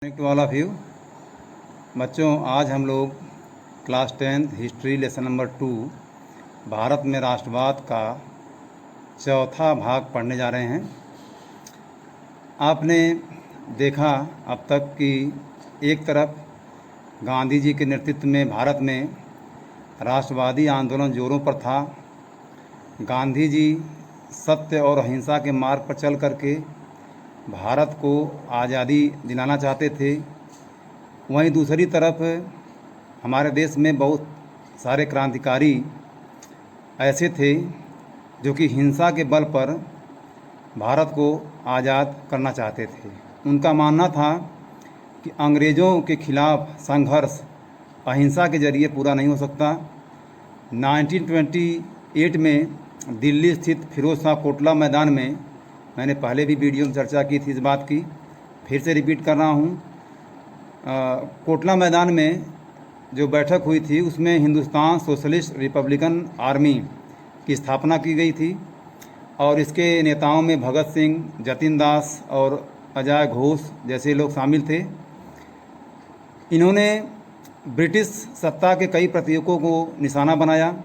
To all of you बच्चों, आज हम लोग class 10th history lesson number 2 Bharat में राष्ट्रवाद का चौथा भाग पढ़ने जा रहे हैं। आपने देखा अब तक कि एक तरफ गांधी जी के नेतृत्व में भारत में राष्ट्रवादी आंदोलन जोरों पर था। गांधी जी सत्य और अहिंसा के मार्ग पर चल करके भारत को आज़ादी दिलाना चाहते थे। वहीं दूसरी तरफ हमारे देश में बहुत सारे क्रांतिकारी ऐसे थे जो कि हिंसा के बल पर भारत को आज़ाद करना चाहते थे। उनका मानना था कि अंग्रेज़ों के खिलाफ संघर्ष अहिंसा के जरिए पूरा नहीं हो सकता। 1928 में दिल्ली स्थित फिरोज शाह कोटला मैदान में, मैंने पहले भी वीडियो में चर्चा की थी इस बात की, फिर से रिपीट कर रहा हूँ। कोटला मैदान में जो बैठक हुई थी उसमें हिंदुस्तान सोशलिस्ट रिपब्लिकन आर्मी की स्थापना की गई थी और इसके नेताओं में भगत सिंह, जतिन दास और अजय घोष जैसे लोग शामिल थे। इन्होंने ब्रिटिश सत्ता के कई प्रतीकों को निशाना बनाया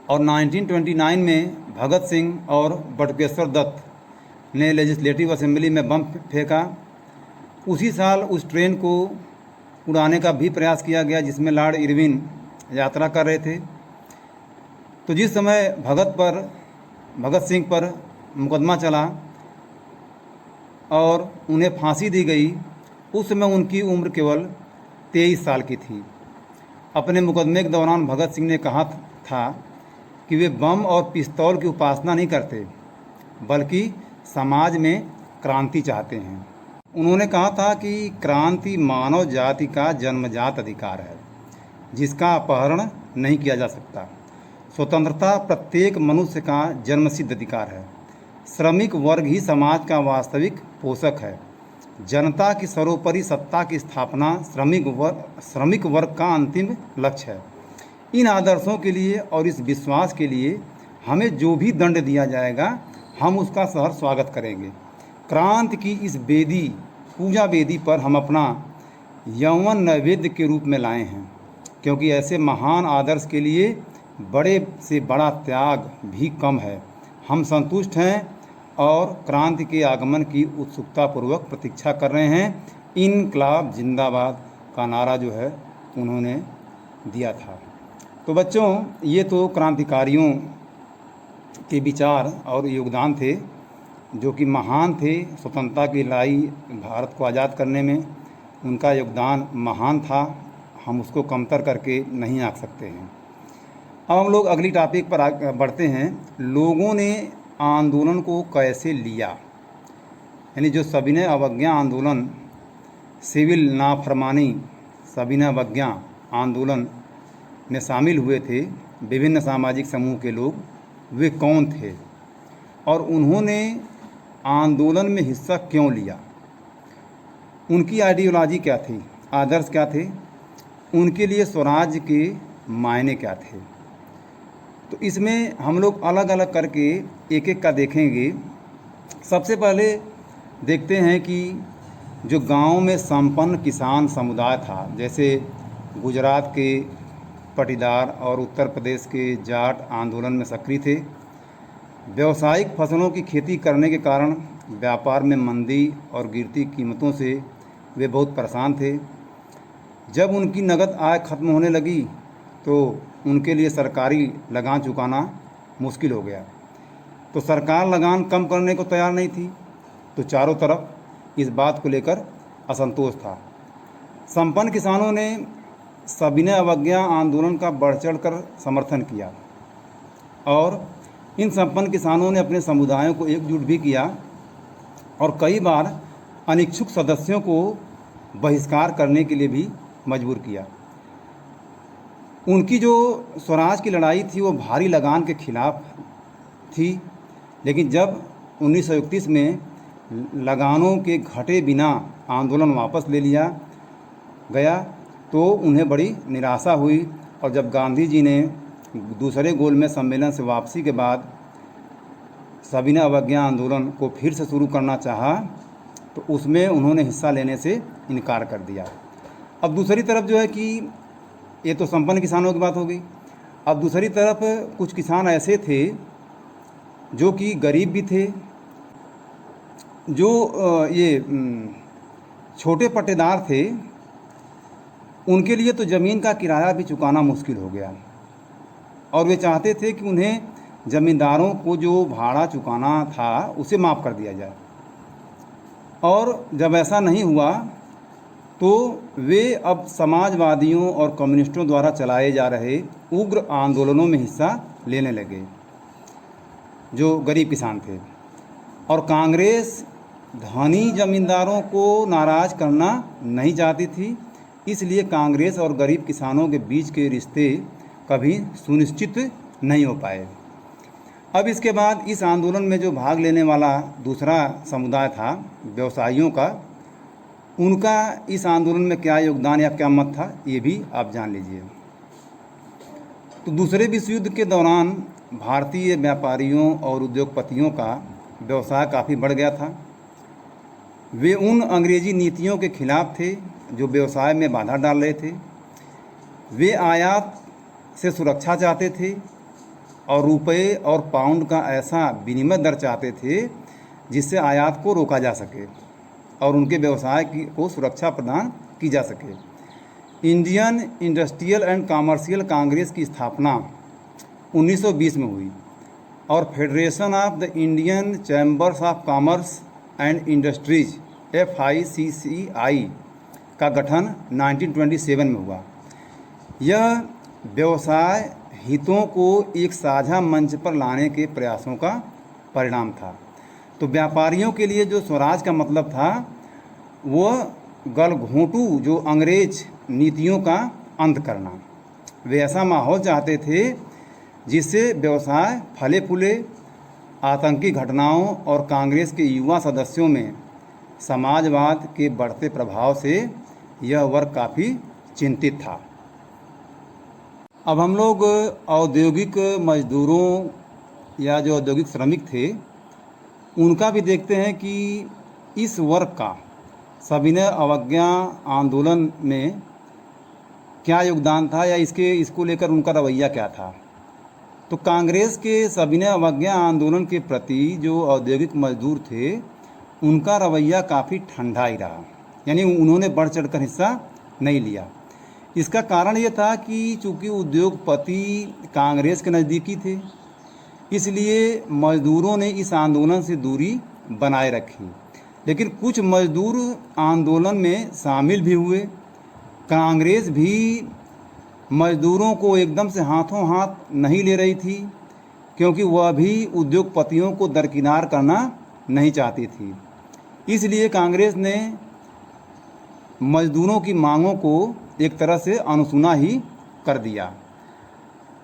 और 1929 में भगत सिंह और बटुकेश्वर दत्त ने लेजिस्लेटिव असेंबली में बम फेंका। उसी साल उस ट्रेन को उड़ाने का भी प्रयास किया गया जिसमें लॉर्ड इरविन यात्रा कर रहे थे। तो जिस समय भगत सिंह पर मुकदमा चला और उन्हें फांसी दी गई, उस समय उनकी उम्र केवल 23 साल की थी। अपने मुकदमे के दौरान भगत सिंह ने कहा था कि वे बम और पिस्तौल की उपासना नहीं करते बल्कि समाज में क्रांति चाहते हैं। उन्होंने कहा था कि क्रांति मानव जाति का जन्मजात अधिकार है जिसका अपहरण नहीं किया जा सकता। स्वतंत्रता प्रत्येक मनुष्य का जन्मसिद्ध अधिकार है। श्रमिक वर्ग ही समाज का वास्तविक पोषक है। जनता की सर्वोपरि सत्ता की स्थापना श्रमिक वर्ग का अंतिम लक्ष्य है। इन आदर्शों के लिए और इस विश्वास के लिए हमें जो भी दंड दिया जाएगा हम उसका सहर्ष स्वागत करेंगे। क्रांति की इस पूजा वेदी पर हम अपना यौवन नैवेद्य के रूप में लाए हैं, क्योंकि ऐसे महान आदर्श के लिए बड़े से बड़ा त्याग भी कम है। हम संतुष्ट हैं और क्रांति के आगमन की उत्सुकतापूर्वक प्रतीक्षा कर रहे हैं। इनकलाब जिंदाबाद का नारा जो है उन्होंने दिया था। तो बच्चों, ये तो क्रांतिकारियों के विचार और योगदान थे जो कि महान थे। स्वतंत्रता की लड़ाई भारत को आज़ाद करने में उनका योगदान महान था, हम उसको कमतर करके नहीं आंक सकते हैं। अब हम लोग अगली टॉपिक पर बढ़ते हैं। लोगों ने आंदोलन को कैसे लिया, यानी जो सविनय अवज्ञा आंदोलन, सिविल नाफरमानी सविनय अवज्ञा आंदोलन में शामिल हुए थे विभिन्न सामाजिक समूह के लोग, वे कौन थे और उन्होंने आंदोलन में हिस्सा क्यों लिया, उनकी आइडियोलॉजी क्या थी, आदर्श क्या थे, उनके लिए स्वराज्य के मायने क्या थे। तो इसमें हम लोग अलग अलग करके एक एक का देखेंगे। सबसे पहले देखते हैं कि जो गांव में संपन्न किसान समुदाय था, जैसे गुजरात के पटीदार और उत्तर प्रदेश के जाट आंदोलन में सक्रिय थे। व्यावसायिक फसलों की खेती करने के कारण व्यापार में मंदी और गिरती कीमतों से वे बहुत परेशान थे। जब उनकी नगद आय खत्म होने लगी तो उनके लिए सरकारी लगान चुकाना मुश्किल हो गया। तो सरकार लगान कम करने को तैयार नहीं थी, तो चारों तरफ इस बात को लेकर असंतोष था। संपन्न किसानों ने सविनय अवज्ञा आंदोलन का बढ़ चढ़ कर समर्थन किया और इन संपन्न किसानों ने अपने समुदायों को एकजुट भी किया और कई बार अनिच्छुक सदस्यों को बहिष्कार करने के लिए भी मजबूर किया। उनकी जो स्वराज की लड़ाई थी वो भारी लगान के खिलाफ थी, लेकिन जब 1931 में लगानों के घटे बिना आंदोलन वापस ले लिया गया तो उन्हें बड़ी निराशा हुई और जब गांधी जी ने दूसरे गोलमेज सम्मेलन से वापसी के बाद सविनय अवज्ञा आंदोलन को फिर से शुरू करना चाहा तो उसमें उन्होंने हिस्सा लेने से इनकार कर दिया। अब दूसरी तरफ जो है कि ये तो संपन्न किसानों की बात हो गई। अब दूसरी तरफ कुछ किसान ऐसे थे जो कि गरीब भी थे, जो छोटे पट्टेदार थे, उनके लिए तो ज़मीन का किराया भी चुकाना मुश्किल हो गया और वे चाहते थे कि उन्हें ज़मींदारों को जो भाड़ा चुकाना था उसे माफ़ कर दिया जाए। और जब ऐसा नहीं हुआ तो वे अब समाजवादियों और कम्युनिस्टों द्वारा चलाए जा रहे उग्र आंदोलनों में हिस्सा लेने लगे, जो गरीब किसान थे। और कांग्रेस धनी ज़मींदारों को नाराज़ करना नहीं चाहती थी, इसलिए कांग्रेस और गरीब किसानों के बीच के रिश्ते कभी सुनिश्चित नहीं हो पाए। अब इसके बाद इस आंदोलन में जो भाग लेने वाला दूसरा समुदाय था, व्यवसायियों का, उनका इस आंदोलन में क्या योगदान या क्या मत था, ये भी आप जान लीजिए। तो दूसरे विश्व युद्ध के दौरान भारतीय व्यापारियों और उद्योगपतियों का व्यवसाय काफ़ी बढ़ गया था। वे उन अंग्रेजी नीतियों के खिलाफ थे जो व्यवसाय में बाधा डाल रहे थे। वे आयात से सुरक्षा चाहते थे और रुपये और पाउंड का ऐसा विनिमय दर चाहते थे जिससे आयात को रोका जा सके और उनके व्यवसाय को सुरक्षा प्रदान की जा सके। Indian industrial and commercial Congress की स्थापना 1920 में हुई और federation of the Indian chambers of commerce and industries FICCI का गठन 1927 में हुआ। यह व्यवसाय हितों को एक साझा मंच पर लाने के प्रयासों का परिणाम था। तो व्यापारियों के लिए जो स्वराज का मतलब था वह गलघोंटू जो अंग्रेज नीतियों का अंत करना। वे ऐसा माहौल चाहते थे जिससे व्यवसाय फले फूले। आतंकी घटनाओं और कांग्रेस के युवा सदस्यों में समाजवाद के बढ़ते प्रभाव से यह वर्ग काफ़ी चिंतित था। अब हम लोग औद्योगिक मजदूरों या जो औद्योगिक श्रमिक थे उनका भी देखते हैं कि इस वर्ग का सविनय अवज्ञा आंदोलन में क्या योगदान था या इसको लेकर उनका रवैया क्या था। तो कांग्रेस के सविनय अवज्ञा आंदोलन के प्रति जो औद्योगिक मजदूर थे उनका रवैया काफ़ी ठंडा ही रहा, यानी उन्होंने बढ़ चढ़कर हिस्सा नहीं लिया। इसका कारण ये था कि चूंकि उद्योगपति कांग्रेस के नज़दीकी थे, इसलिए मजदूरों ने इस आंदोलन से दूरी बनाए रखी। लेकिन कुछ मजदूर आंदोलन में शामिल भी हुए। कांग्रेस भी मजदूरों को एकदम से हाथों हाथ नहीं ले रही थी, क्योंकि वह भी उद्योगपतियों को दरकिनार करना नहीं चाहती थी। इसलिए कांग्रेस ने मजदूरों की मांगों को एक तरह से अनसुना ही कर दिया।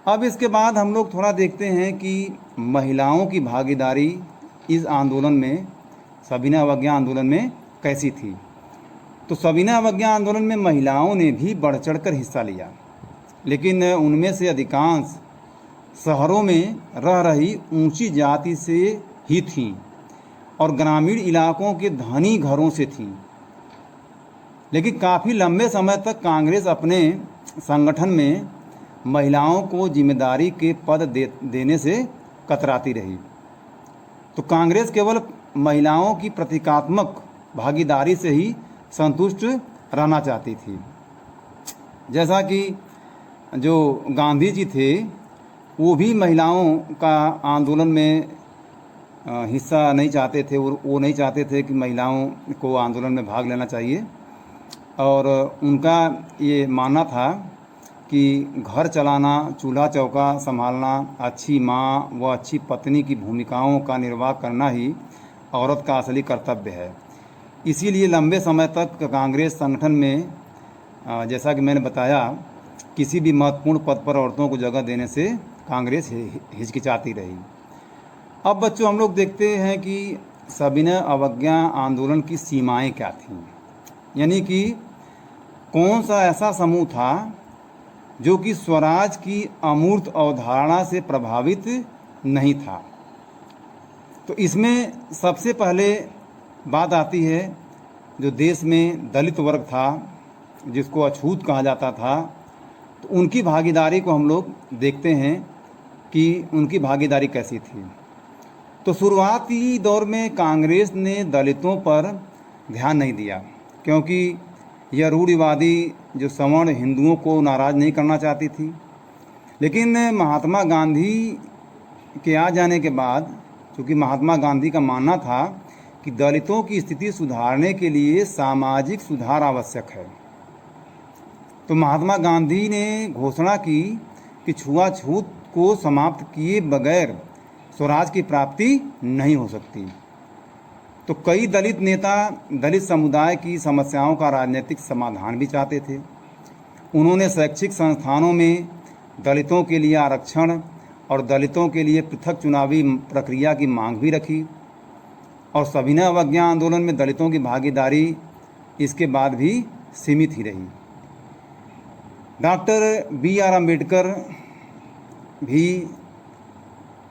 अब इसके बाद हम लोग थोड़ा देखते हैं कि महिलाओं की भागीदारी इस आंदोलन में, सविनय अवज्ञा आंदोलन में कैसी थी। तो सविनय अवज्ञा आंदोलन में महिलाओं ने भी बढ़ चढ़कर हिस्सा लिया, लेकिन उनमें से अधिकांश शहरों में रह रही ऊंची जाति से ही थीं और ग्रामीण इलाकों के धनी घरों से थीं। लेकिन काफ़ी लंबे समय तक कांग्रेस अपने संगठन में महिलाओं को जिम्मेदारी के पद देने से कतराती रही। तो कांग्रेस केवल महिलाओं की प्रतीकात्मक भागीदारी से ही संतुष्ट रहना चाहती थी। जैसा कि जो गांधी जी थे वो भी महिलाओं का आंदोलन में हिस्सा नहीं चाहते थे, वो नहीं चाहते थे कि महिलाओं को आंदोलन में भाग लेना चाहिए। और उनका ये मानना था कि घर चलाना, चूल्हा चौका संभालना, अच्छी माँ व अच्छी पत्नी की भूमिकाओं का निर्वाह करना ही औरत का असली कर्तव्य है। इसीलिए लंबे समय तक कांग्रेस संगठन में, जैसा कि मैंने बताया, किसी भी महत्वपूर्ण पद पर औरतों को जगह देने से कांग्रेस हिचकिचाती रही। अब बच्चों हम लोग देखते हैं कि सविनय अवज्ञा आंदोलन की सीमाएं क्या थीं, यानी कि कौन सा ऐसा समूह था जो कि स्वराज की अमूर्त अवधारणा से प्रभावित नहीं था। तो इसमें सबसे पहले बात आती है जो देश में दलित वर्ग था, जिसको अछूत कहा जाता था, तो उनकी भागीदारी को हम लोग देखते हैं कि उनकी भागीदारी कैसी थी। तो शुरुआती दौर में कांग्रेस ने दलितों पर ध्यान नहीं दिया, क्योंकि यह रूढ़िवादी जो सवर्ण हिंदुओं को नाराज़ नहीं करना चाहती थी। लेकिन महात्मा गांधी के आ जाने के बाद, चूँकि महात्मा गांधी का मानना था कि दलितों की स्थिति सुधारने के लिए सामाजिक सुधार आवश्यक है, तो महात्मा गांधी ने घोषणा की कि छुआछूत को समाप्त किए बगैर स्वराज की प्राप्ति नहीं हो सकती। तो कई दलित नेता दलित समुदाय की समस्याओं का राजनीतिक समाधान भी चाहते थे। उन्होंने शैक्षिक संस्थानों में दलितों के लिए आरक्षण और दलितों के लिए पृथक चुनावी प्रक्रिया की मांग भी रखी, और सविनय अवज्ञा आंदोलन में दलितों की भागीदारी इसके बाद भी सीमित ही रही। Doctor B.R. अम्बेडकर भी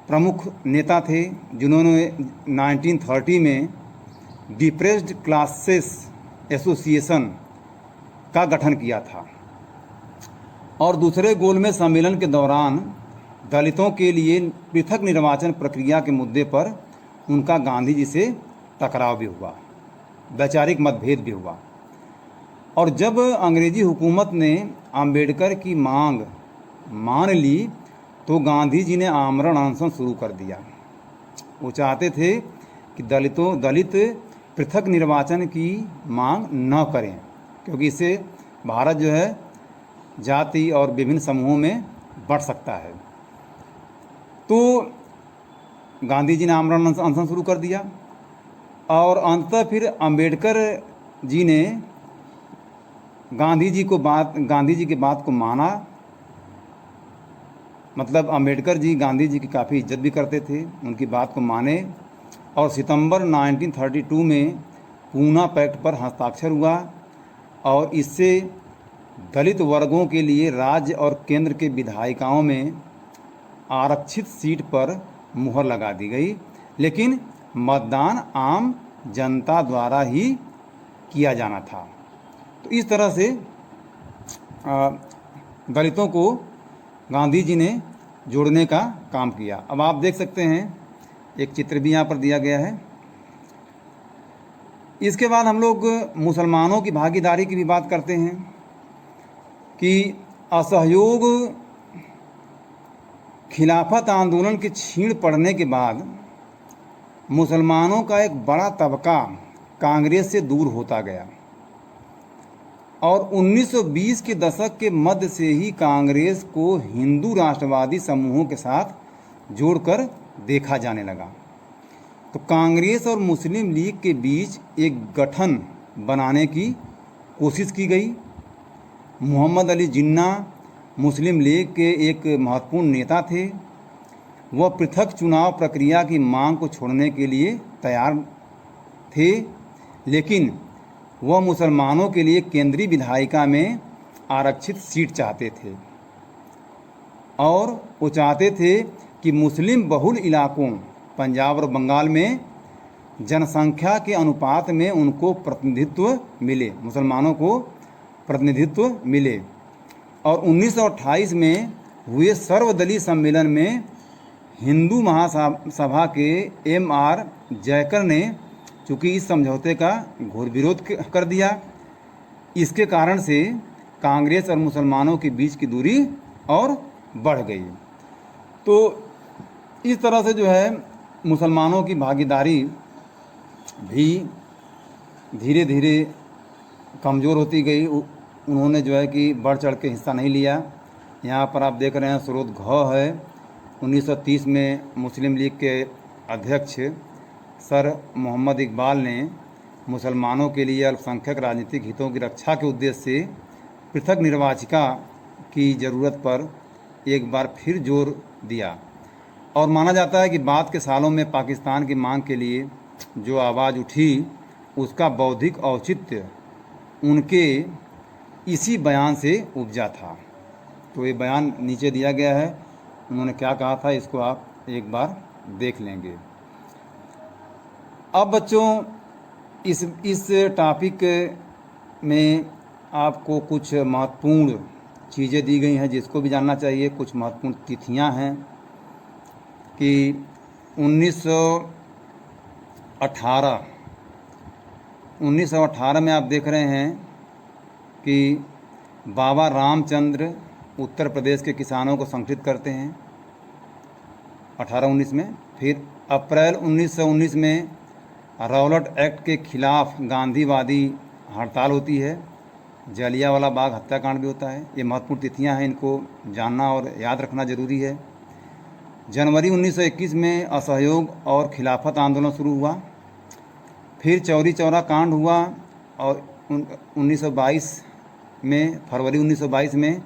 प्रमुख नेता थे, जिन्होंने 1930 में डिप्रेस्ड क्लासेस एसोसिएशन का गठन किया था, और दूसरे गोलमेज सम्मेलन के दौरान दलितों के लिए पृथक निर्वाचन प्रक्रिया के मुद्दे पर उनका गांधी जी से टकराव भी हुआ, वैचारिक मतभेद भी हुआ। और जब अंग्रेजी हुकूमत ने अंबेडकर की मांग मान ली तो गांधी जी ने आमरण अनशन शुरू कर दिया। वो चाहते थे कि दलित पृथक निर्वाचन की मांग न करें, क्योंकि इससे भारत जो है जाति और विभिन्न समूहों में बढ़ सकता है। तो गांधी जी ने आमरण अनशन शुरू कर दिया, और अंततः फिर अंबेडकर जी ने गांधी जी की बात को माना। मतलब अंबेडकर जी गांधी जी की काफ़ी इज्जत भी करते थे, उनकी बात को माने, और सितंबर 1932 में पूना पैक्ट पर हस्ताक्षर हुआ, और इससे दलित वर्गों के लिए राज्य और केंद्र के विधायिकाओं में आरक्षित सीट पर मुहर लगा दी गई। लेकिन मतदान आम जनता द्वारा ही किया जाना था। तो इस तरह से दलितों को गांधी जी ने जोड़ने का काम किया। अब आप देख सकते हैं, एक चित्र भी यहाँ पर दिया गया है। इसके बाद हम लोग मुसलमानों की भागीदारी की भी बात करते हैं कि असहयोग खिलाफत आंदोलन के छीण पड़ने के बाद मुसलमानों का एक बड़ा तबका कांग्रेस से दूर होता गया, और 1920 के दशक के मध्य से ही कांग्रेस को हिंदू राष्ट्रवादी समूहों के साथ जोड़कर देखा जाने लगा। तो कांग्रेस और मुस्लिम लीग के बीच एक गठन बनाने की कोशिश की गई। मोहम्मद अली जिन्ना मुस्लिम लीग के एक महत्वपूर्ण नेता थे। वह पृथक चुनाव प्रक्रिया की मांग को छोड़ने के लिए तैयार थे, लेकिन वह मुसलमानों के लिए केंद्रीय विधायिका में आरक्षित सीट चाहते थे, और वो चाहते थे कि मुस्लिम बहुल इलाकों पंजाब और बंगाल में जनसंख्या के अनुपात में उनको प्रतिनिधित्व मिले, मुसलमानों को प्रतिनिधित्व मिले। और 1928 में हुए सर्वदलीय सम्मेलन में हिंदू महासभा के M.R. जयकर ने चूँकि इस समझौते का घोर विरोध कर दिया। इसके कारण से कांग्रेस और मुसलमानों के बीच की दूरी और बढ़ गई। तो इस तरह से जो है मुसलमानों की भागीदारी भी धीरे धीरे कमज़ोर होती गई। उन्होंने जो है कि बढ़ चढ़ के हिस्सा नहीं लिया। यहाँ पर आप देख रहे हैं स्रोत घ है। 1930 में मुस्लिम लीग के अध्यक्ष सर मोहम्मद इकबाल ने मुसलमानों के लिए अल्पसंख्यक राजनीतिक हितों की रक्षा के उद्देश्य से पृथक निर्वाचिका की ज़रूरत पर एक बार फिर जोर दिया, और माना जाता है कि बाद के सालों में पाकिस्तान की मांग के लिए जो आवाज़ उठी उसका बौद्धिक औचित्य उनके इसी बयान से उपजा था। तो ये बयान नीचे दिया गया है, उन्होंने क्या कहा था इसको आप एक बार देख लेंगे। अब बच्चों इस टॉपिक में आपको कुछ महत्वपूर्ण चीज़ें दी गई हैं जिसको भी जानना चाहिए। कुछ महत्वपूर्ण तिथियां हैं कि 1918 में आप देख रहे हैं कि बाबा रामचंद्र उत्तर प्रदेश के किसानों को संगठित करते हैं 1819 में। फिर अप्रैल 1919 में रॉलेट एक्ट के खिलाफ गांधीवादी हड़ताल होती है। जलियांवाला बाग हत्याकांड भी होता है। ये महत्वपूर्ण तिथियां हैं, इनको जानना और याद रखना जरूरी है। जनवरी 1921 में असहयोग और खिलाफत आंदोलन शुरू हुआ। फिर चौरी चौरा कांड हुआ और 1922 में फरवरी 1922 में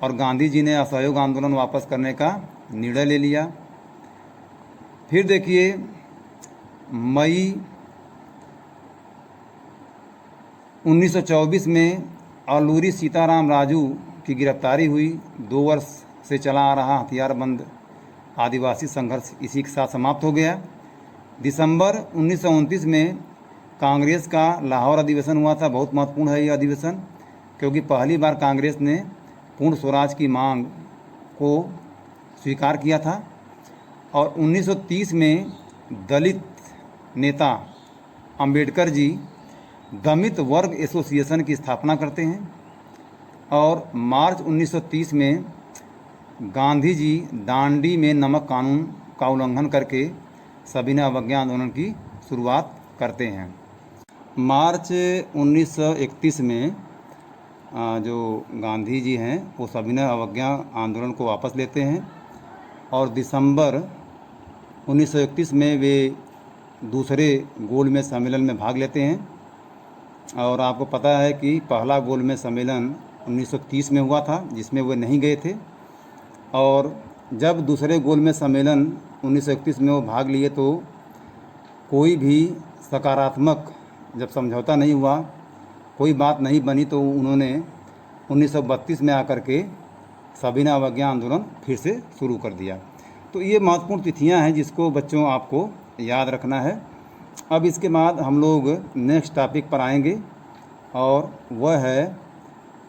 और गांधी जी ने असहयोग आंदोलन वापस करने का निर्णय ले लिया। फिर देखिए मई 1924 में अलूरी सीताराम राजू की गिरफ्तारी हुई। 2 वर्ष से चला आ रहा हथियारबंद आदिवासी संघर्ष इसी के साथ समाप्त हो गया। दिसंबर 1929 में कांग्रेस का लाहौर अधिवेशन हुआ था। बहुत महत्वपूर्ण है ये अधिवेशन, क्योंकि पहली बार कांग्रेस ने पूर्ण स्वराज की मांग को स्वीकार किया था। और 1930 में दलित नेता अंबेडकर जी दलित वर्ग एसोसिएशन की स्थापना करते हैं। और मार्च 1930 में गांधी जी दांडी में नमक कानून का उल्लंघन करके सविनय अवज्ञा आंदोलन की शुरुआत करते हैं। मार्च 1931 में जो गांधी जी हैं वो सविनय अवज्ञा आंदोलन को वापस लेते हैं और दिसंबर 1931 में वे दूसरे गोलमेज सम्मेलन में भाग लेते हैं। और आपको पता है कि पहला गोलमेज सम्मेलन 1930 में हुआ था जिसमें वे नहीं गए थे। और जब दूसरे गोलमेज सम्मेलन 1931 में वो भाग लिए तो कोई भी सकारात्मक जब समझौता नहीं हुआ, कोई बात नहीं बनी, तो उन्होंने 1932 में आकर के सविनय अवज्ञा आंदोलन फिर से शुरू कर दिया। तो ये महत्वपूर्ण तिथियां हैं जिसको बच्चों आपको याद रखना है। अब इसके बाद हम लोग नेक्स्ट टॉपिक पर आएंगे और वह है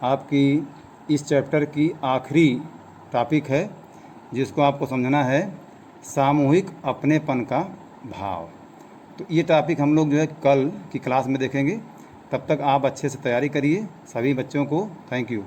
आपकी इस चैप्टर की आखिरी टॉपिक है जिसको आपको समझना है सामूहिक अपनेपन का भाव। तो ये टॉपिक हम लोग जो है कल की क्लास में देखेंगे। तब तक आप अच्छे से तैयारी करिए। सभी बच्चों को थैंक यू।